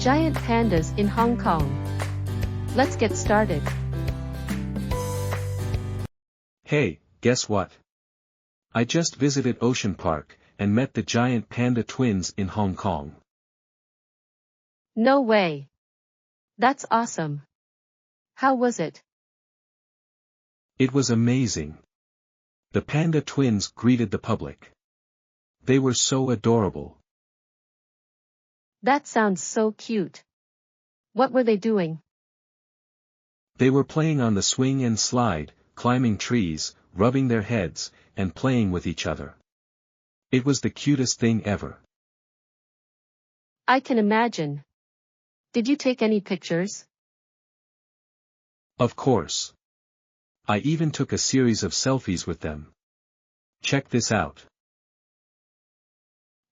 Giant pandas in Hong Kong. Let's get started. Hey, guess what? I just visited Ocean Park, and met the giant panda twins in Hong Kong. No way. That's awesome. How was it? It was amazing. The panda twins greeted the public. They were so adorable. That sounds so cute. What were they doing? They were playing on the swing and slide, climbing trees, rubbing their heads, and playing with each other. It was the cutest thing ever. I can imagine. Did you take any pictures? Of course. I even took a series of selfies with them. Check this out.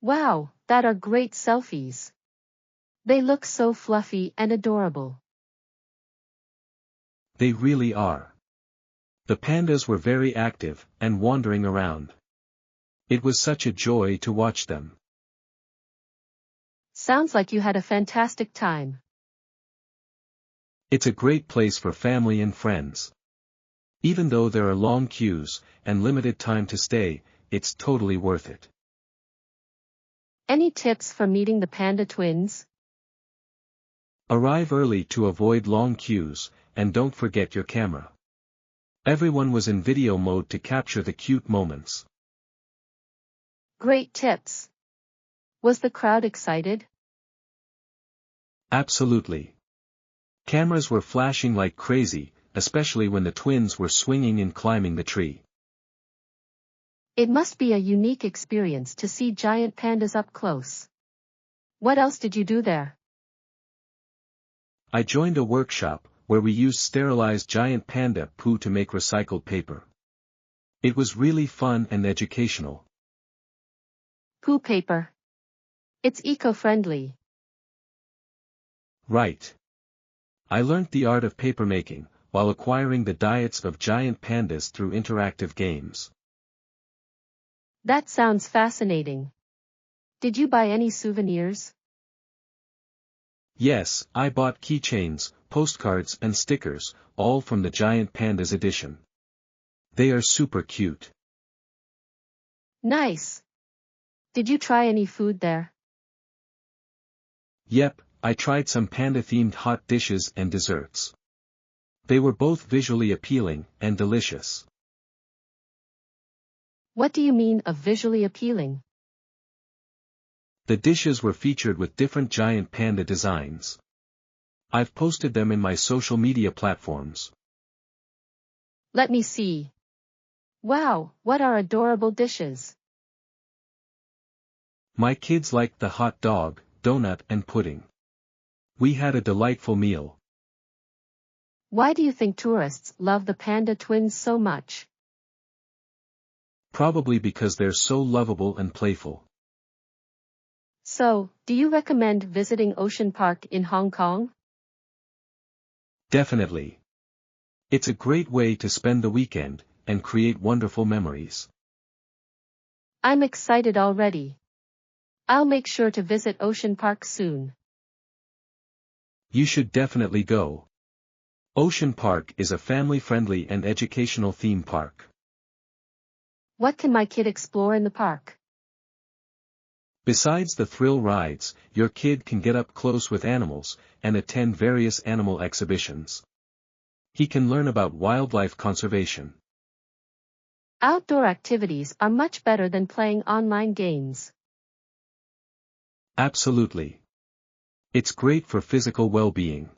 Wow, that are great selfies. They look so fluffy and adorable. They really are. The pandas were very active, and wandering around. It was such a joy to watch them. Sounds like you had a fantastic time. It's a great place for family and friends. Even though there are long queues, and limited time to stay, it's totally worth it. Any tips for meeting the panda twins? Arrive early to avoid long queues, and don't forget your camera. Everyone was in video mode to capture the cute moments. Great tips. Was the crowd excited? Absolutely. Cameras were flashing like crazy, especially when the twins were swinging and climbing the tree. It must be a unique experience to see giant pandas up close. What else did you do there? I joined a workshop, where we used sterilized giant panda poo to make recycled paper. It was really fun and educational. Poo paper. It's eco-friendly. Right. I learned the art of papermaking, while acquiring the diets of giant pandas through interactive games. That sounds fascinating. Did you buy any souvenirs? Yes, I bought keychains, postcards and stickers, all from the Giant Pandas edition. They are super cute. Nice. Did you try any food there? Yep, I tried some panda-themed hot dishes and desserts. They were both visually appealing and delicious. What do you mean of visually appealing? The dishes were featured with different giant panda designs. I've posted them in my social media platforms. Let me see. Wow, what are adorable dishes? My kids liked the hot dog, donut and pudding. We had a delightful meal. Why do you think tourists love the panda twins so much? Probably because they're so lovable and playful. So, do you recommend visiting Ocean Park in Hong Kong? Definitely. It's a great way to spend the weekend, and create wonderful memories. I'm excited already. I'll make sure to visit Ocean Park soon. You should definitely go. Ocean Park is a family-friendly and educational theme park. What can my kid explore in the park? Besides the thrill rides, your kid can get up close with animals, and attend various animal exhibitions. He can learn about wildlife conservation. Outdoor activities are much better than playing online games. Absolutely. It's great for physical well-being.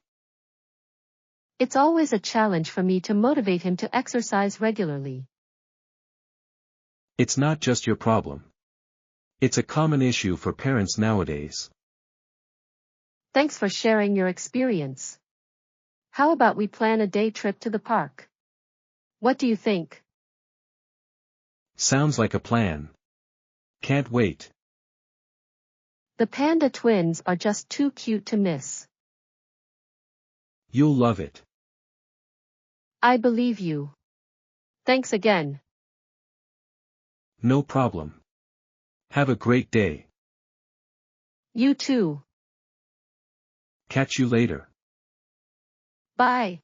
It's always a challenge for me to motivate him to exercise regularly. It's not just your problem. It's a common issue for parents nowadays. Thanks for sharing your experience. How about we plan a day trip to the park? What do you think? Sounds like a plan. Can't wait. The panda twins are just too cute to miss. You'll love it. I believe you. Thanks again. No problem. Have a great day. You too. Catch you later. Bye.